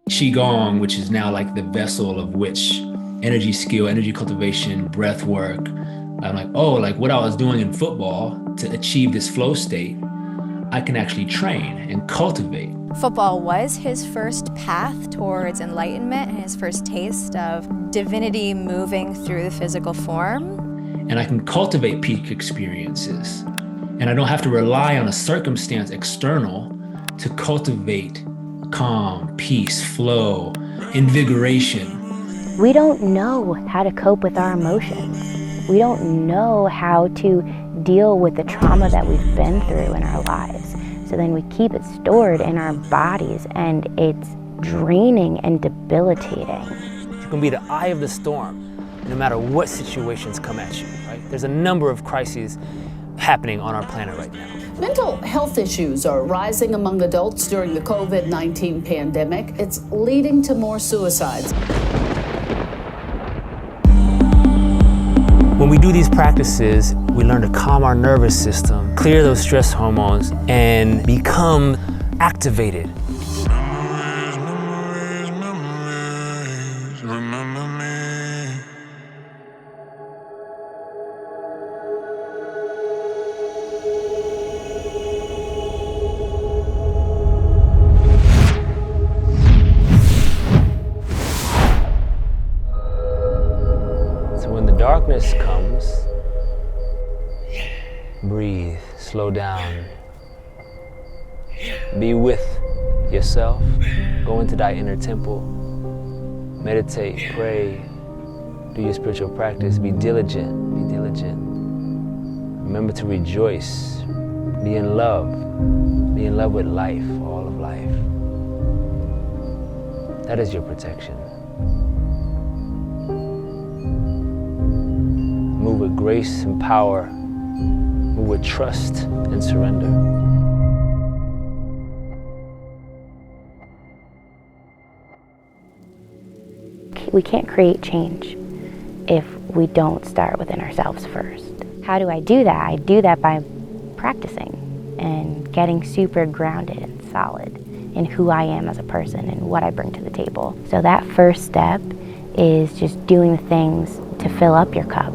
Qigong, which is now like the vessel of which energy skill, energy cultivation, breath work. I'm like, oh, like what I was doing in football to achieve this flow state, I can actually train and cultivate. Football was his first path towards enlightenment and his first taste of divinity moving through the physical form. And I can cultivate peak experiences. And I don't have to rely on a circumstance external to cultivate calm, peace, flow, invigoration. We don't know how to cope with our emotions. We don't know how to deal with the trauma that we've been through in our lives. So then we keep it stored in our bodies, and it's draining and debilitating. You can be the eye of the storm, no matter what situations come at you, right? There's a number of crises happening on our planet right now. Mental health issues are rising among adults during the COVID-19 pandemic. It's leading to more suicides. When we do these practices, we learn to calm our nervous system, clear those stress hormones, and become activated. When the darkness comes, breathe, slow down, be with yourself, go into thy inner temple, meditate, pray, do your spiritual practice, be diligent, be diligent. Remember to rejoice, be in love with life, all of life. That is your protection. Move with grace and power. Move with trust and surrender. We can't create change if we don't start within ourselves first. How do I do that? I do that by practicing and getting super grounded and solid in who I am as a person and what I bring to the table. So that first step is just doing the things to fill up your cup.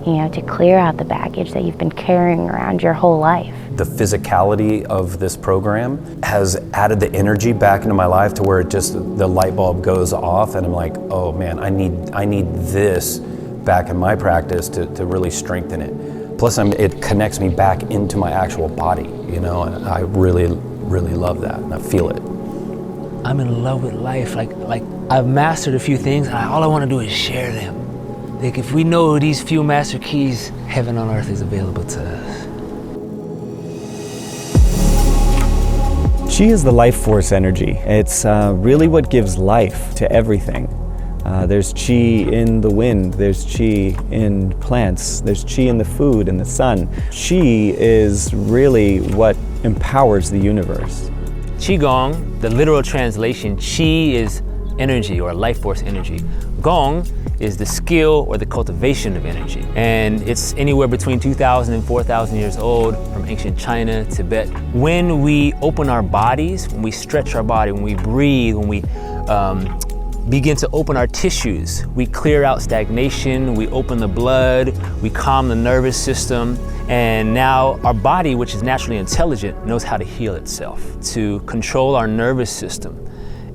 To clear out the baggage that you've been carrying around your whole life. The physicality of this program has added the energy back into my life to where it just, the light bulb goes off and I'm like, oh man, I need this back in my practice to really strengthen it. Plus it connects me back into my actual body, and I really, really love that and I feel it. I'm in love with life. Like I've mastered a few things and all I want to do is share them. Like if we know these few master keys, heaven on earth is available to us. Qi is the life force energy. It's really what gives life to everything. There's Qi in the wind, there's Qi in plants, there's Qi in the food and the sun. Qi is really what empowers the universe. Qigong, the literal translation, Qi is energy or life force energy. Gong is the skill or the cultivation of energy. And it's anywhere between 2,000 and 4,000 years old, from ancient China, Tibet. When we open our bodies, when we stretch our body, when we breathe, when we begin to open our tissues, we clear out stagnation, we open the blood, we calm the nervous system, and now our body, which is naturally intelligent, knows how to heal itself, to control our nervous system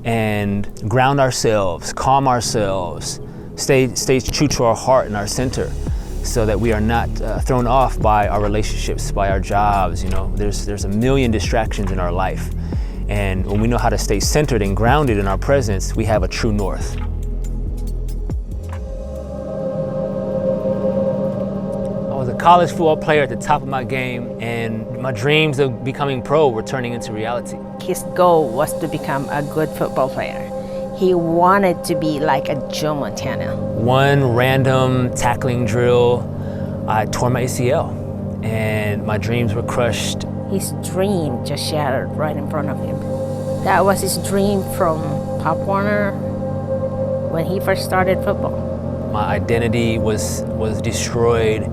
and ground ourselves, calm ourselves, stay true to our heart and our center so that we are not thrown off by our relationships, by our jobs. There's a million distractions in our life. And when we know how to stay centered and grounded in our presence, we have a true north. I was a college football player at the top of my game, and my dreams of becoming pro were turning into reality. His goal was to become a good football player. He wanted to be like a Joe Montana. One random tackling drill, I tore my ACL, and my dreams were crushed. His dream just shattered right in front of him. That was his dream from Pop Warner when he first started football. My identity was destroyed.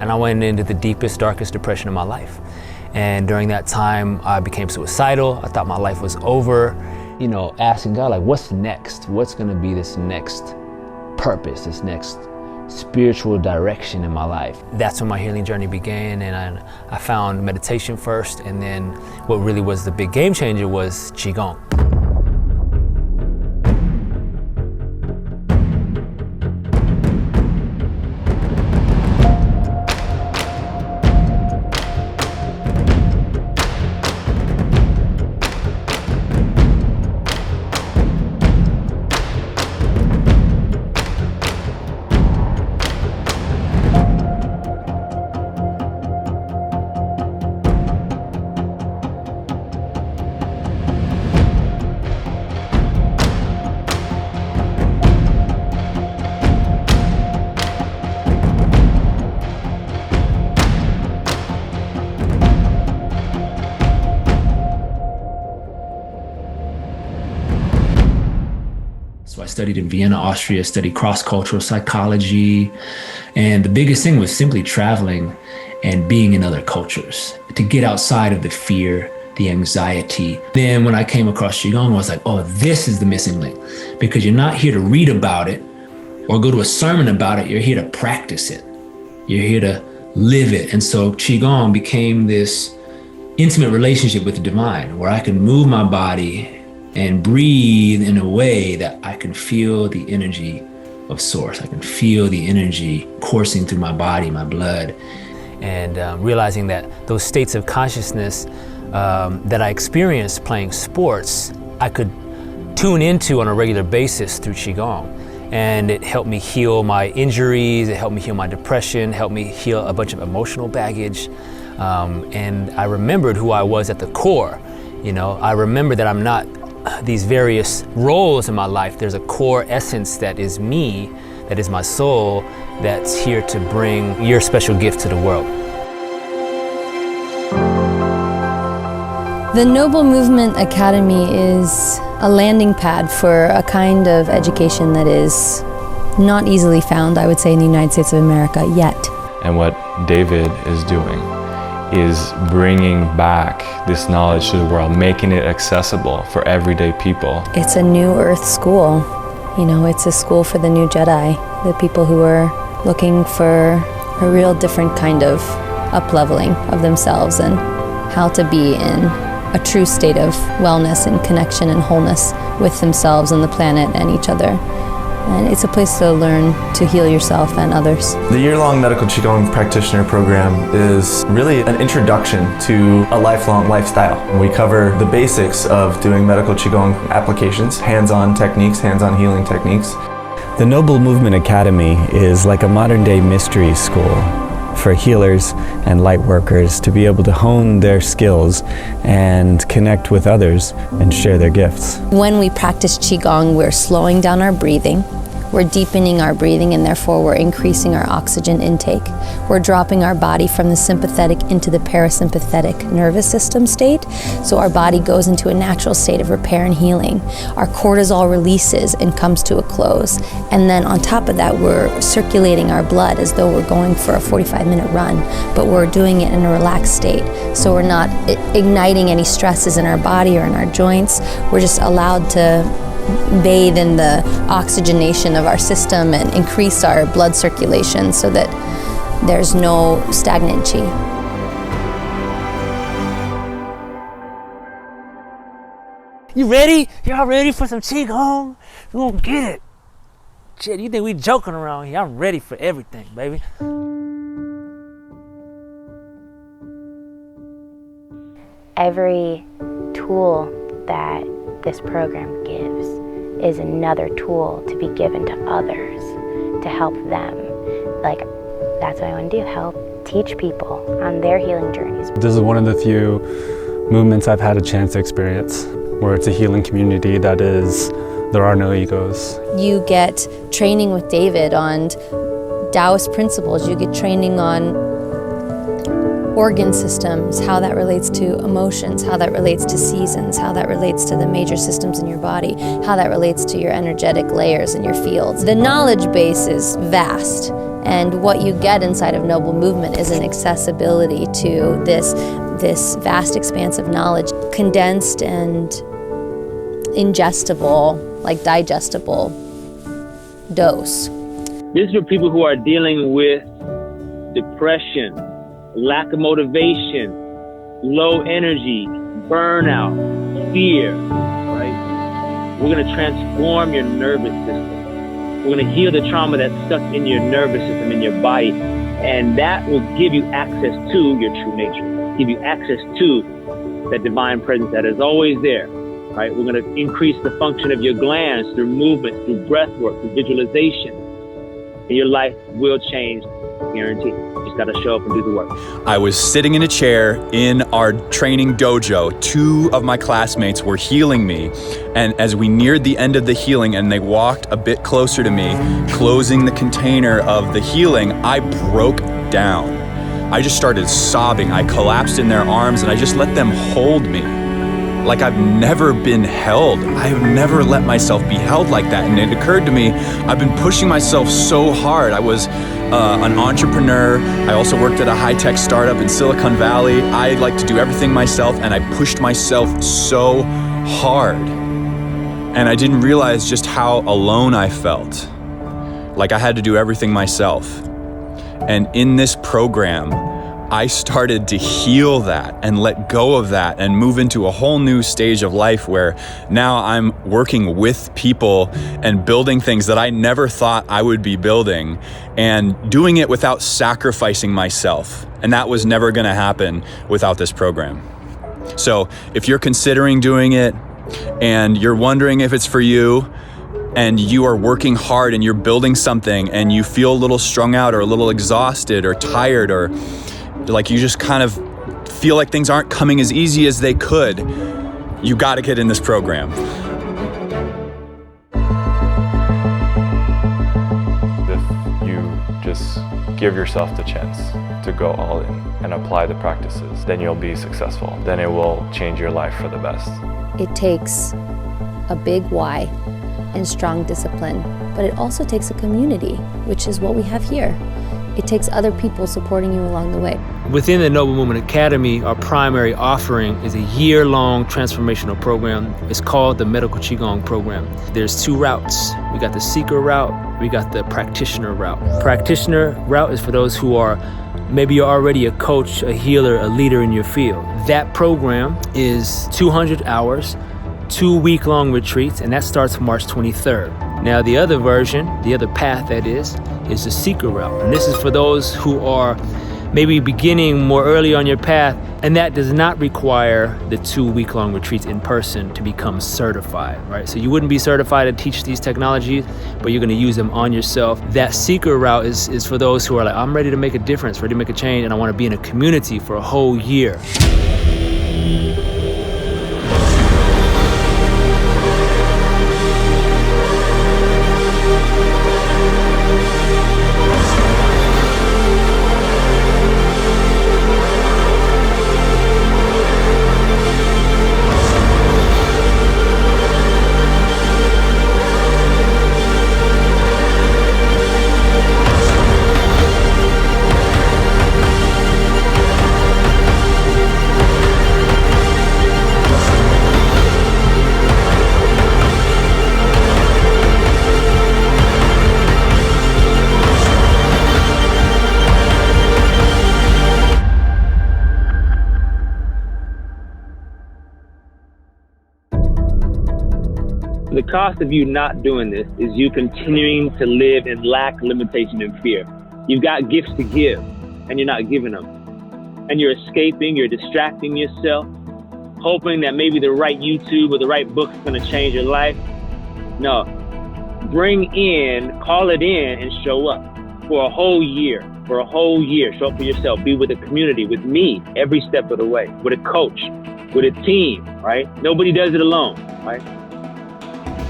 And I went into the deepest, darkest depression of my life. And during that time, I became suicidal. I thought my life was over. You know, asking God, like, what's next? What's gonna be this next purpose, this next spiritual direction in my life? That's when my healing journey began, and I found meditation first, and then what really was the big game changer was Qigong. So I studied in Vienna, Austria, studied cross-cultural psychology. And the biggest thing was simply traveling and being in other cultures to get outside of the fear, the anxiety. Then when I came across Qigong, I was like, oh, this is the missing link, because you're not here to read about it or go to a sermon about it. You're here to practice it. You're here to live it. And so Qigong became this intimate relationship with the divine, where I can move my body and breathe in a way that I can feel the energy of source. I can feel the energy coursing through my body, my blood. And realizing that those states of consciousness that I experienced playing sports, I could tune into on a regular basis through Qigong. And it helped me heal my injuries, it helped me heal my depression, helped me heal a bunch of emotional baggage. And I remembered who I was at the core. You know, I remember that I'm not these various roles in my life. There's a core essence that is me, that is my soul, that's here to bring your special gift to the world. The Noble Movement Academy is a landing pad for a kind of education that is not easily found, I would say, in the United States of America yet. And what David is doing is bringing back this knowledge to the world, making it accessible for everyday people. It's a new Earth school. You know, it's a school for the new Jedi, the people who are looking for a real different kind of up-leveling of themselves and how to be in a true state of wellness and connection and wholeness with themselves and the planet and each other. And it's a place to learn to heal yourself and others. The year-long Medical Qigong Practitioner Program is really an introduction to a lifelong lifestyle. We cover the basics of doing Medical Qigong applications, hands-on techniques, hands-on healing techniques. The Noble Movement Academy is like a modern-day mystery school for healers and light workers to be able to hone their skills and connect with others and share their gifts. When we practice Qigong, we're slowing down our breathing. We're deepening our breathing, and therefore we're increasing our oxygen intake. We're dropping our body from the sympathetic into the parasympathetic nervous system state, so our body goes into a natural state of repair and healing. Our cortisol releases and comes to a close. And then on top of that, we're circulating our blood as though we're going for a 45-minute run, but we're doing it in a relaxed state. So we're not igniting any stresses in our body or in our joints. We're just allowed to bathe in the oxygenation of our system and increase our blood circulation so that there's no stagnant qi. You ready? Y'all ready for some Qigong? We gonna get it. Shit, you think we joking around here? I'm ready for everything, baby. Every tool that this program gives is another tool to be given to others to help them. Like, that's what I want to do, help teach people on their healing journeys. This is one of the few movements I've had a chance to experience where it's a healing community that is, there are no egos. You get training with David on Taoist principles. You get training on organ systems, how that relates to emotions, how that relates to seasons, how that relates to the major systems in your body, how that relates to your energetic layers and your fields. The knowledge base is vast, And what you get inside of Noble Movement is an accessibility to this vast expanse of knowledge, condensed and ingestible, like digestible dose. This is for people who are dealing with depression, lack of motivation, low energy, burnout, fear, right? We're gonna transform your nervous system. We're gonna heal the trauma that's stuck in your nervous system, in your body, and that will give you access to your true nature, give you access to that divine presence that is always there, right? We're gonna increase the function of your glands through movement, through breath work, through visualization, and your life will change, guaranteed. You just gotta show up and do the work. I was sitting in a chair in our training dojo. 2 of my classmates were healing me. And as we neared the end of the healing and they walked a bit closer to me, closing the container of the healing, I broke down. I just started sobbing. I collapsed in their arms and I just let them hold me. Like I've never been held. I've never let myself be held like that. And it occurred to me, I've been pushing myself so hard. I was an entrepreneur. I also worked at a high-tech startup in Silicon Valley. I like to do everything myself, and I pushed myself so hard. And I didn't realize just how alone I felt. Like I had to do everything myself. And in this program, I started to heal that and let go of that and move into a whole new stage of life where now I'm working with people and building things that I never thought I would be building and doing it without sacrificing myself. And that was never gonna happen without this program. So if you're considering doing it and you're wondering if it's for you, and you are working hard and you're building something and you feel a little strung out or a little exhausted or tired or like you just kind of feel like things aren't coming as easy as they could, you got to get in this program. If you just give yourself the chance to go all in and apply the practices, then you'll be successful. Then it will change your life for the best. It takes a big why and strong discipline, but it also takes a community, which is what we have here. It takes other people supporting you along the way. Within the Noble Movement Academy, our primary offering is a year-long transformational program. It's called the Medical Qigong program. There's 2 routes. We got the seeker route, we got the practitioner route. Practitioner route is for those who are, maybe you're already a coach, a healer, a leader in your field. That program is 200 hours, 2 week-long retreats, and that starts March 23rd. Now the other version, the other path that is the seeker route. And this is for those who are maybe beginning more early on your path, and that does not require the 2 week-long retreats in person to become certified, right? So you wouldn't be certified to teach these technologies, but you're gonna use them on yourself. That seeker route is for those who are like, I'm ready to make a difference, ready to make a change, and I wanna be in a community for a whole year. The cost of you not doing this is you continuing to live in lack, limitation, and fear. You've got gifts to give, and you're not giving them. And you're escaping, you're distracting yourself, hoping that maybe the right YouTube or the right book is gonna change your life. No, call it in and show up for a whole year. For a whole year, show up for yourself, be with a community, with me, every step of the way, with a coach, with a team, right? Nobody does it alone, right?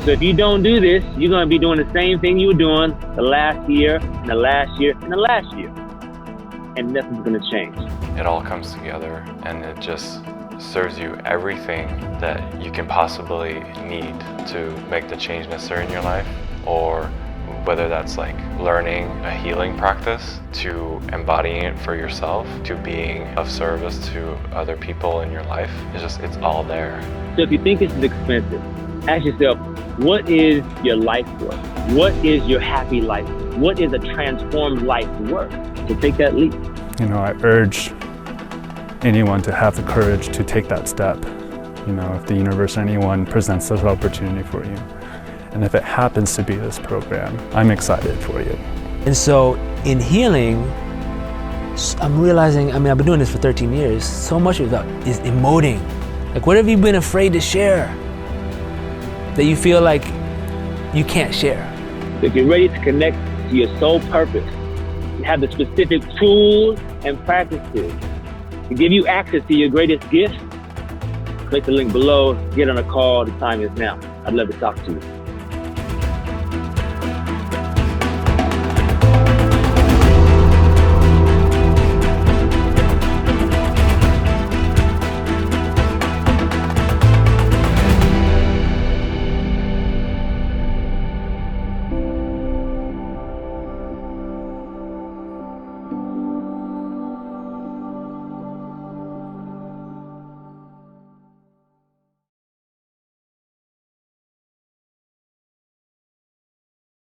So if you don't do this, you're gonna be doing the same thing you were doing the last year, and the last year, and the last year. And nothing's gonna change. It all comes together and it just serves you everything that you can possibly need to make the change necessary in your life or whether that's like learning a healing practice, to embodying it for yourself, to being of service to other people in your life. It's all there. So if you think this is expensive, ask yourself, what is your life worth? What is your happy life? What is a transformed life worth? So take that leap. You know, I urge anyone to have the courage to take that step. You know, if the universe or anyone presents this opportunity for you. And if it happens to be this program, I'm excited for you. And so in healing, I'm realizing, I mean, I've been doing this for 13 years, so much of that is emoting. Like, what have you been afraid to share that you feel like you can't share? If you're ready to connect to your soul purpose, you have the specific tools and practices to give you access to your greatest gifts, click the link below, get on a call, the time is now. I'd love to talk to you.